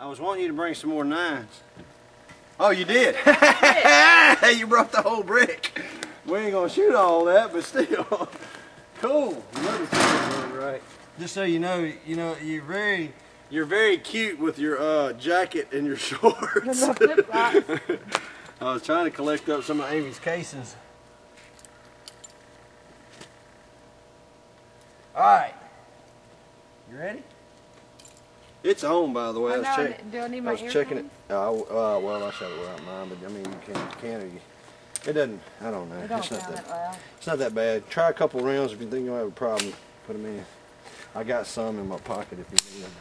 I was wanting you to bring some more 9s. Oh, you did? You brought the whole brick. We ain't gonna shoot all that, but still. Cool. Right. Just so you know, you're very cute with your jacket and your shorts. I was trying to collect up some of Amy's casings. All right. You ready? It's on, by the way. Do I need my earphones? Checking it. Well, I shot it without mine, but I mean, you can or you. It doesn't. I don't know. It don't sound that loud. It's not that bad. Try a couple rounds if you think you'll have a problem. Put them in. I got some in my pocket if you need them.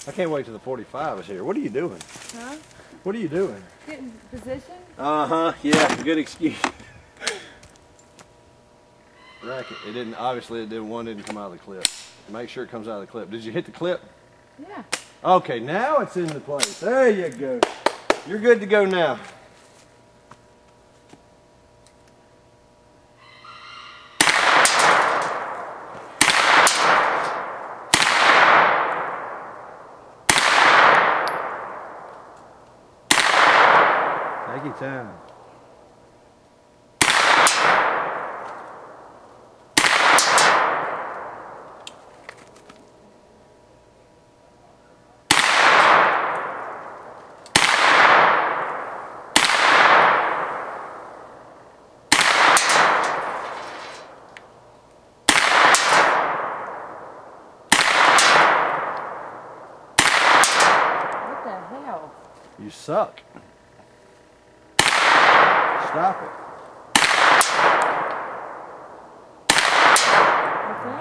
I can't wait till the 45 is here. What are you doing? Huh? What are you doing? Getting position? Uh-huh. Yeah, good excuse. Racket. It didn't. Obviously, one didn't come out of the clip. Make sure it comes out of the clip. Did you hit the clip? Yeah. Okay, now it's into place. There you go. You're good to go now. Take your time. What the hell? You suck. Stop it.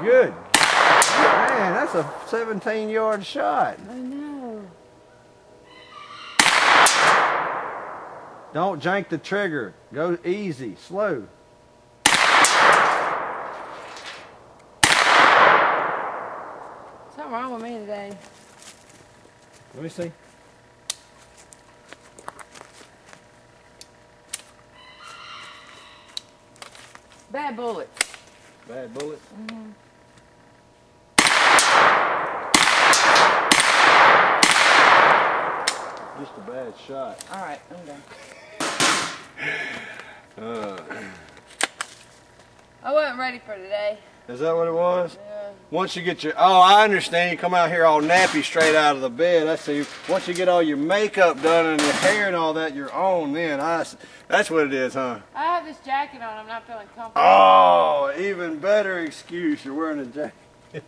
Good. Man, that's a 17-yard shot. I know. Don't jank the trigger. Go easy, slow. Something wrong with me today. Let me see. Bad bullet. Bad bullet? Mm-hmm. Just a bad shot. All right, I'm done. I wasn't ready for today. Is that what it was? Yeah. Once you get your, oh, I understand. You come out here all nappy straight out of the bed. I see. Once you get all your makeup done and your hair and all that, you're on then. That's what it is, huh? I have this jacket on. I'm not feeling comfortable. Oh, even better excuse. You're wearing a jacket.